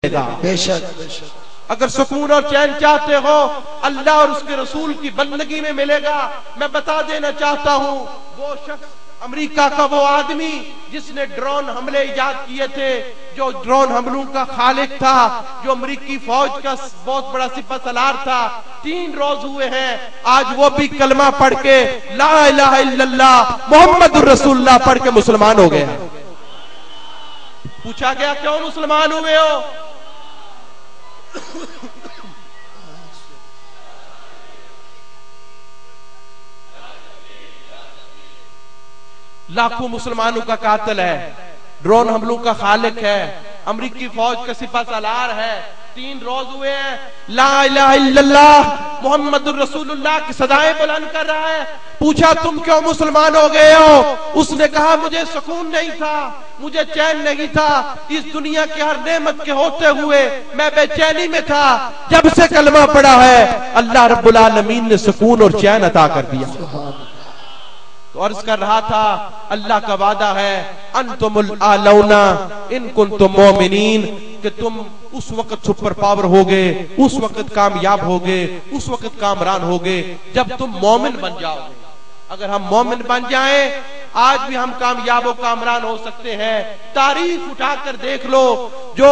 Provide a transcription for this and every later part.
ملے گا. بے شک. اگر سکون اور چین چاہتے ہو اللہ اور اس کے رسول کی بندگی میں ملے گا. میں بتا دینا چاہتا ہوں وہ شخص امریکہ کا وہ آدمی جس نے ڈرون حملے ایجاد کیے تھے، جو ڈرون حملوں کا خالق تھا، جو امریکی فوج کا بہت بڑا سپہ سالار تھا، 3 روز ہوئے ہیں آج وہ بھی کلمہ پڑھ کے لا الہ الا اللہ محمد الرسول اللہ پڑھ کے مسلمان ہو گئے. پوچھا گیا کیوں مسلمان ہوئے ہو؟ لاکھوں مسلمانوں کا قاتل ہے، ڈرون حملوں کا خالق ہے، امریکی فوج کا سپہ سالار ہے. 3 روز ہوئے ہیں لا الہ الا اللہ محمد الرسول اللہ کی صدائیں بلند کر رہا ہے. پوچھا تم کیوں مسلمان ہو گئے ہو؟ اس نے کہا مجھے سکون نہیں تھا، مجھے چین نہیں تھا، اس دنیا کی ہر نعمت کے ہوتے ہوئے میں بے چینی میں تھا. جب سے کلمہ پڑھا ہے اللہ رب العالمین نے سکون اور چین عطا کر دیا. تو عرض کر رہا تھا اللہ کا وعدہ ہے انتم الاعلون ان کنتم مومنین، کہ تم اس وقت سپر پاور ہوگے، اس وقت کامیاب ہوگے، اس وقت کامران ہوگے جب تم مومن بن جاؤ گے. اگر ہم مومن بن جائیں آج بھی ہم کامیاب و کامران ہو سکتے ہیں. تاریخ اٹھا کر دیکھ لو، جو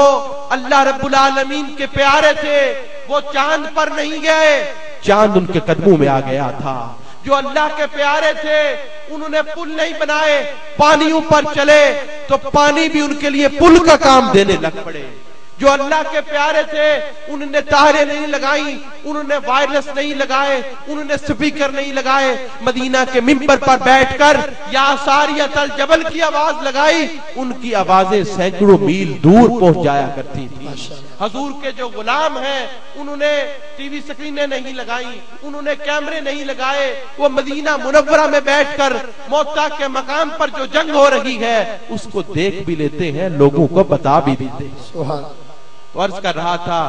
اللہ رب العالمین کے پیارے تھے وہ چاند پر نہیں گئے، چاند ان کے قدموں میں آ گیا تھا. جو اللہ کے پیارے تھے انہوں نے پل نہیں بنائے، پانیوں پر چلے تو پانی بھی ان کے لیے پل کا کام دینے لگ پڑے. جو اللہ کے پیارے تھے انہوں نے تاریں نہیں لگائیں، انہوں نے وائرلیس نہیں لگائے، انہوں نے سپیکر نہیں لگائے، مدینہ کے ممبر پر بیٹھ کر یا ساریۃ الجبل کی آواز لگائی. ان کی آوازیں سینکڑوں میل دور پہنچ جایا کرتی تھی. حضور کے جو غلام ہیں انہوں نے ٹی وی سکرینیں نہیں لگائیں، انہوں نے کیمرے نہیں لگائے، وہ مدینہ منورہ میں بیٹھ کر موتا کے مقام پر جو جنگ ہو رہی ہے اس کو دیکھ بھی لیتے ہیں، لوگوں کو بتا بھی دیتے ہیں. تو عرض کر رہا تھا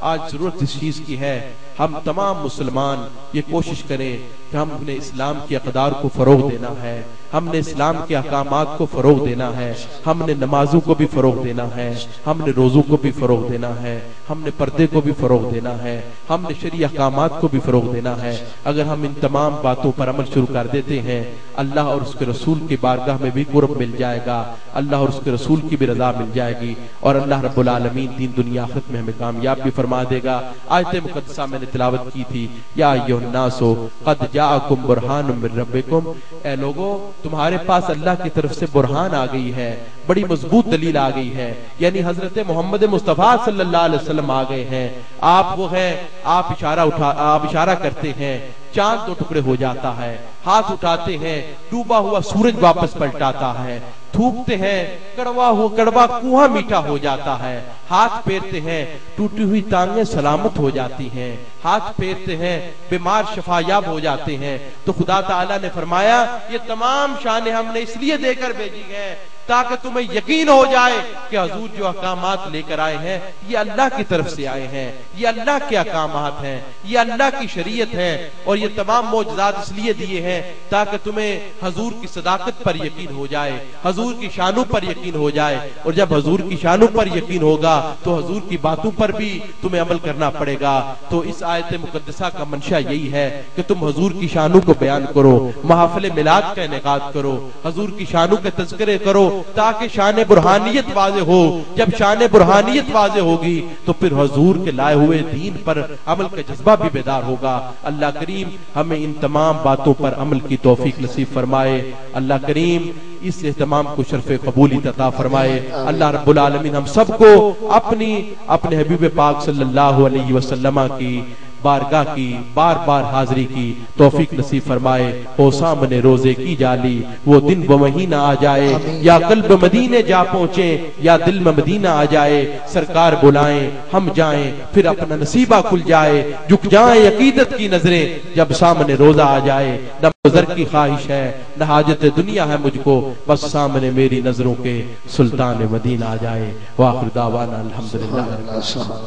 آج ضرورت اس چیز کی ہے ہم تمام مسلمان یہ کوشش کریں کہ ہم نے اسلام کی اقدار کو فروغ دینا ہے، ہم نے اسلام کے احکامات کو فروغ دینا ہے، ہم نے نمازوں کو بھی فروغ دینا ہے، ہم نے روزوں کو بھی فروغ دینا ہے، ہم نے پردے کو بھی فروغ دینا ہے، ہم نے شرعی احکامات کو بھی فروغ دینا ہے. اگر ہم ان تمام باتوں پر عمل شروع کر دیتے ہیں اللہ اور اس کے رسول کی بارگاہ میں بھی قرب مل جائے گا، اللہ اور اس کے رسول کی بھی رضا مل جائے گی، اور اللہ رب العالمین دین دنیا آخرت میں ہمیں کامیاب بھی فرما دے گا. آیت مقدسہ میں نے تلاوت کی تھی یا ایھا الناس قد جاءکم برہان من ربکم، اے لوگو تمہارے پاس اللہ کی طرف سے برہان آ گئی ہے، بڑی مضبوط دلیل آ گئی ہے. یعنی حضرت محمد مصطفیٰ صلی اللہ علیہ وسلم آ گئے ہیں. آپ وہ ہیں، آپ اشارہ کرتے ہیں چاند 2 ٹکڑے ہو جاتا ہے، ہاتھ اٹھاتے ہیں ڈوبا ہوا سورج واپس پلٹاتا ہے، تھوکتے ہیں کڑوا کنواں میٹھا ہو جاتا ہے، ہاتھ پھیرتے ہیں ٹوٹی ہوئی ٹانگیں سلامت ہو جاتی ہیں، ہاتھ پھیرتے ہیں بیمار شفایاب ہو جاتے ہیں. تو خدا تعالیٰ نے فرمایا یہ تمام شانیں ہم نے اس لیے دے کر بھیجی ہیں تاکہ تمہیں یقین ہو جائے کہ حضور جو احکامات لے کر آئے ہیں یہ اللہ کی طرف سے آئے ہیں، یہ اللہ کے احکامات ہیں، یہ اللہ کی شریعت ہے، اور یہ تمام معجزات اس لیے دیے ہیں تاکہ تمہیں حضور کی صداقت پر یقین ہو جائے، حضور کی شانوں پر یقین ہو جائے. اور جب حضور کی شانوں پر یقین ہوگا تو حضور کی باتوں پر بھی تمہیں عمل کرنا پڑے گا. تو اس آیت مقدسہ کا منشا یہی ہے کہ تم حضور کی شانوں کو بیان کرو، محافل میلاد کا انعقاد کرو، حضور کی شانوں کے تذکرے کرو تاکہ شان برہانیت واضح ہو. جب شان برہانیت واضح ہوگی تو پھر حضور کے لائے ہوئے دین پر عمل کا جذبہ بھی بیدار ہوگا. اللہ کریم ہمیں ان تمام باتوں پر عمل کی توفیق نصیب فرمائے. اللہ کریم اس اہتمام کو شرف قبولیت عطا فرمائے. اللہ رب العالمین ہم سب کو اپنے حبیب پاک صلی اللہ علیہ وسلم کی بارگاہ کی بار بار حاضری کی توفیق نصیب فرمائے. ہو سامنے روزے کی جالی وہ دن وہ مہینہ آ جائے، یا قلب مدینے جا پہنچے یا دل میں مدینہ آ جائے. سرکار بلائیں ہم جائیں پھر اپنا نصیبہ کھل جائے، جھک جائیں عقیدت کی نظریں جب سامنے روزہ آ جائے. نہ گزر کی خواہش ہے نہ حاجت دنیا ہے مجھ کو، بس سامنے میری نظروں کے سلطان مدینہ آ جائے. وآخر دعوانا الحمدللہ.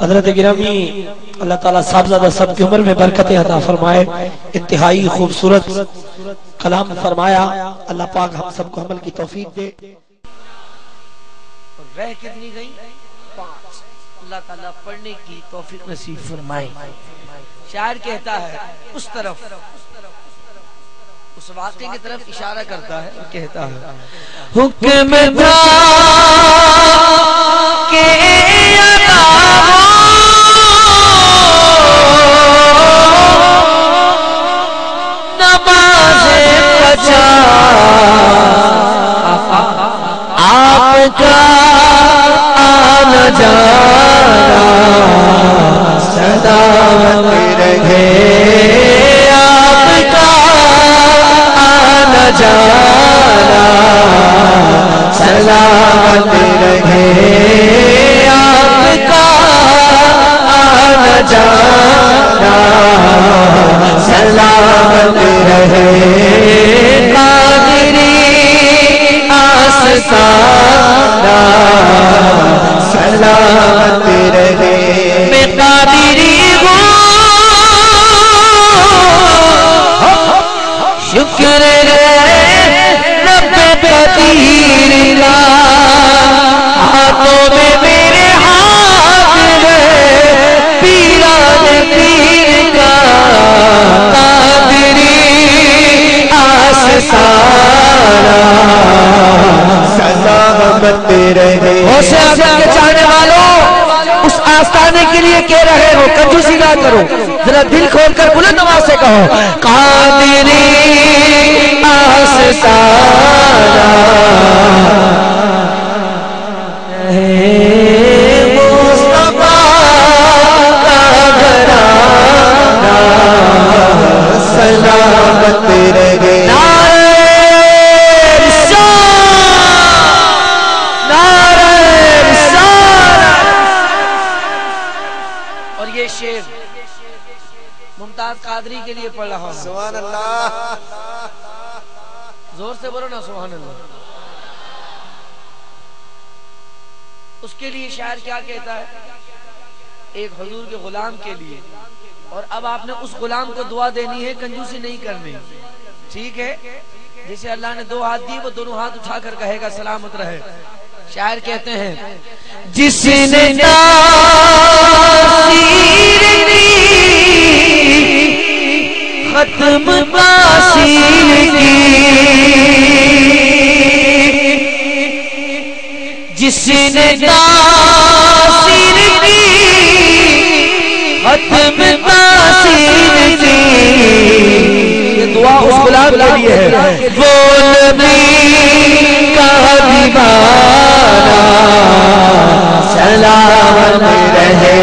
حضرت گرامی اللہ تعالیٰ صاحبزادہ سب کی عمر میں برکت عطا فرمائے. انتہائی خوبصورت کلام فرمایا. اللہ پاک ہم سب کو عمل کی توفیق دے. رہ کتنی گئی؟ 5. اللہ تعالیٰ پڑھنے کی توفیق نصیب فرمائے۔ شاعر کہتا ہے اس طرف، اس واقعے کی طرف اشارہ کرتا ہے اور کہتا ہے حکم تھا کہ نماز بچا آپ کا آنا جانا سلامت رہے، آپ کا آنا جانا سلامت رہے، آپ کا آنا جانا سلامت رہے، قادری آستانہ سلامت رہے، میں قادری ہوں شکر رب قدیر کا، ہاتھوں میں میرے ہاتھ ہے پیران پیر کا، قادری آستانہ سلامت رہے۔ غوث اعظم کے چاہنے والوں اس آستانے کے لیے کہہ رہے ہو، کنجوسی نہ کرو، ذرا دل کھول کر بلند آواز سے کہو قادری آستانہ مصطفیٰ کا گھرانہ سلامت رہے۔ شیر ممتاز قادری کے لیے پڑھ رہا ہوں، سبحان اللہ، زور سے بولو نا سبحان اللہ۔ اس کے لیے شاعر کیا کہتا ہے، ایک حضور کے غلام کے لیے، اور اب آپ نے اس غلام کو دعا دینی ہے، کنجوسی نہیں کرنی، ٹھیک ہے؟ جسے اللہ نے دو ہاتھ دی وہ دونوں ہاتھ اٹھا کر کہے گا سلامت رہے۔ شاعر کہتے ہیں جس نے ختم تاثیر کی، جس نے تاثیر کی ختم تاثیر کی، یہ دعا اس غلام کے لیے ہے، وہ نبی کا دیوانہ سلامت رہے،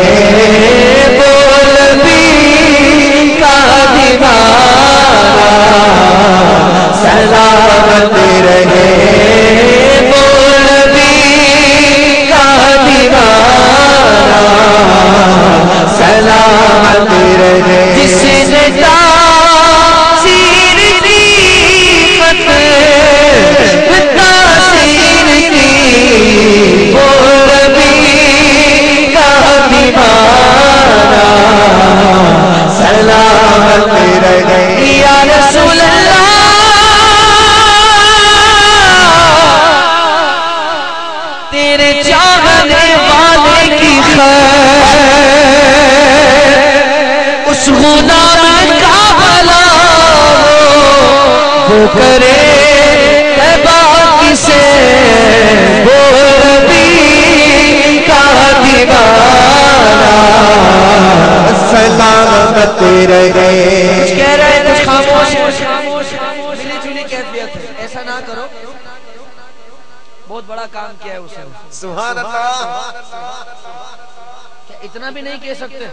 وہ نبی کا دیوانہ سلامت رہے، وہ نبی کا دیوانہ سلامت رہے، جس نے تاثیر کی ختم تاثیر کی، وہ نبی کا دیوانہ سلامت رہے۔ یا رسول اللہ تیرے چاہنے والے کی خیر اس غلام کا بھلا وہ کرے تبا کسے، وہ نبی کا دیوانہ سلامت رہے۔ کچھ کہہ رہے ہیں کچھ خاموش، ملی جلی کیفیت ہے، ایسا نہ کرو، بہت بڑا کام کیا ہے اس نے، سبحان اللہ۔ کیا اتنا بھی نہیں کہہ سکتے؟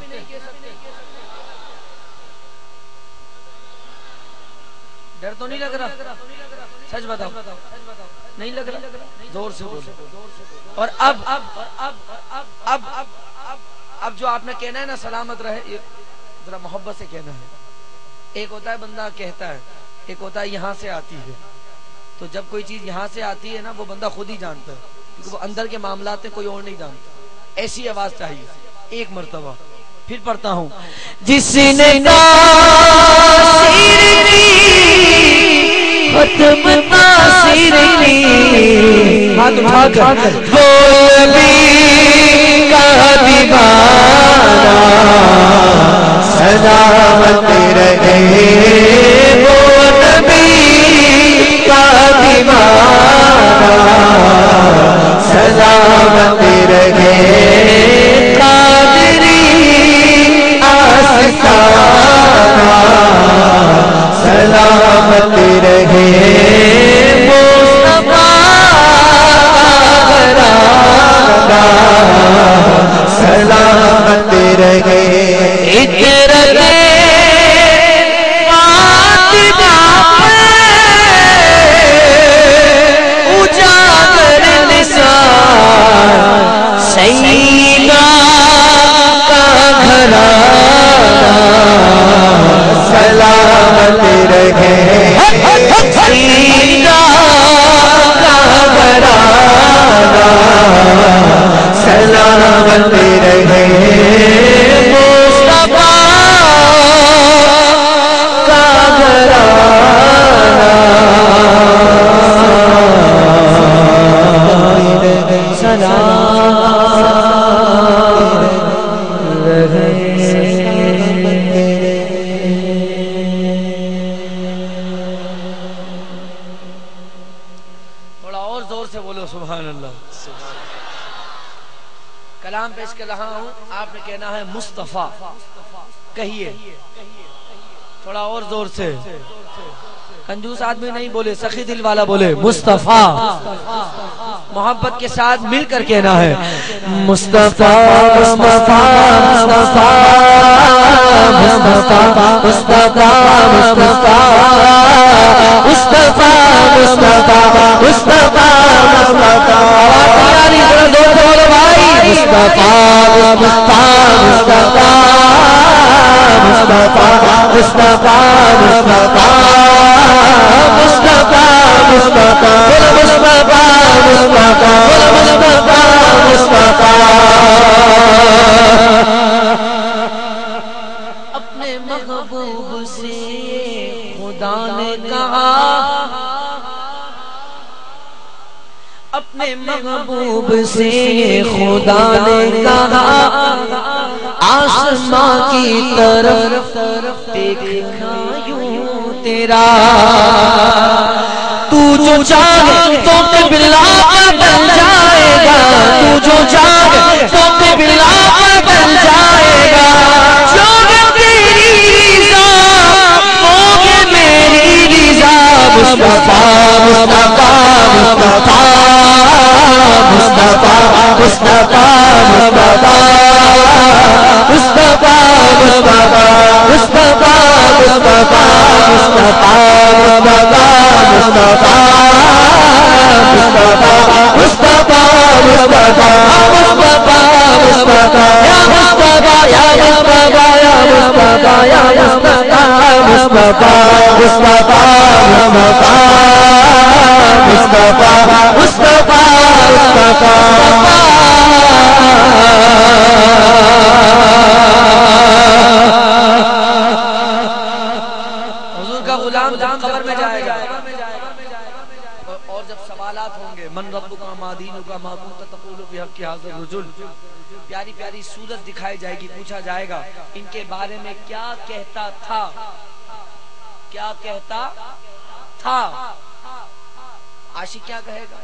ڈر تو نہیں لگ رہا؟ سچ بتاؤ، نہیں لگ رہا؟ زور سے بولو۔ اور اب جو آپ نے کہنا ہے نا سلامت رہے، یہ ذرا محبت سے کہنا ہے۔ ایک ہوتا ہے بندہ کہتا ہے، ایک ہوتا ہے یہاں سے آتی ہے، تو جب کوئی چیز یہاں سے آتی ہے نا وہ بندہ خود ہی جانتا ہے، کیونکہ وہ اندر کے معاملات میں کوئی اور نہیں جانتا۔ ایسی آواز چاہیے ایک مرتبہ، پھر پڑھتا ہوں جس نے ختم تاثیر کی، ہاتھ اٹھا کر وہ نبی کا سلامت رہے وہ نبی کا دیوانہ، سلامت رہے قادری آستانہ، سلامت رہے سلامت رہے اجاگر نثار سیدہ کا گھرانہ، سلامت رہے سیدہ کا گھرانہ، سلامت رہے مصطفیٰ کا گھرانہ، تھوڑا اور زور سے بولو سبحان اللہ۔ کلام پیش کر رہا ہوں، آپ نے کہنا ہے مصطفیٰ، کہیے تھوڑا اور زور سے، کنجوس آدمی نہیں بولے، سخی دل والا بولے مصطفیٰ، محبت کے ساتھ مل کر کہنا ہے مصطفیٰ مصطفیٰ مصطفیٰ مصطفیٰ مصطفیٰ مصطفیٰ مصطفیٰ مصطفیٰ مصطفیٰ مصطفیٰ مصطفیٰ مصطفیٰ مصطفیٰ مصطفیٰ مصطفیٰ مصطفیٰ مصطفیٰ مصطفیٰ مصطفیٰ اپنے محبوب سے خدا نے کہا، اپنے محبوب سے خدا نے کہا آسماں کی طرف دیکھا یوں تیرا، تو جو چاہے تو قبلہ بدل جائے گا، تو جو چاہے تو قبلہ بدل جائے گا، جو تیری رضا ہوگی میری رضا، مصطفیٰ مصطفیٰ مصطفیٰ مصطفیٰ مصطفیٰ مصطفیٰ مصطفیٰ مصطفیٰ مصطفیٰ مصطفیٰ حضور کا غلام جب قبر میں جائے گا اور جب سوالات ہوں گے من ربک ما دینک ما کنت تقول فی حق ھذا الرجل، پیاری پیاری صورت دکھائی جائے گی، پوچھا جائے گا ان کے بارے میں کیا کہتا تھا، کیا کہتا تھا، عاشق کیا کہے گا؟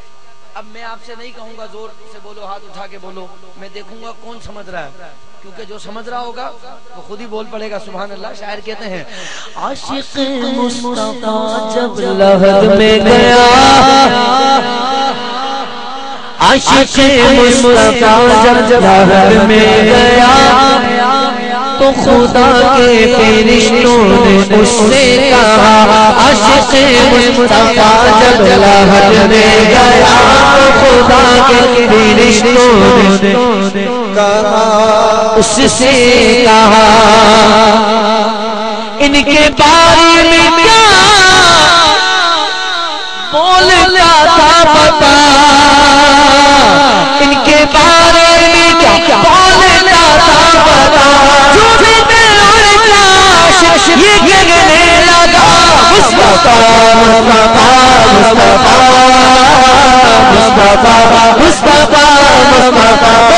اب میں آپ سے نہیں کہوں گا زور سے بولو، ہاتھ اٹھا کے بولو، میں دیکھوں گا کون سمجھ رہا ہے، کیونکہ جو سمجھ رہا ہوگا وہ خود ہی بول پڑے گا سبحان اللہ۔ شاعر کہتے ہیں عاشق مصطفیٰ جب لحد میں گیا، عاشق مصطفیٰ جب لحد میں گیا تو خدا کے فرشتوں نے اس سے کہا، عاشق مصطفیٰ جب لحد میں گیا تو خدا کے فرشتوں نے کہا، اس سے کہا ان کے بارے میں کیا بولتا تھا بتا، ان کے بارے میں کیا بولتا تھا بتا، یہ کہنے لگا مصطفیٰ مصطفیٰ مصطفیٰ مصطفیٰ مصطفیٰ مصطفیٰ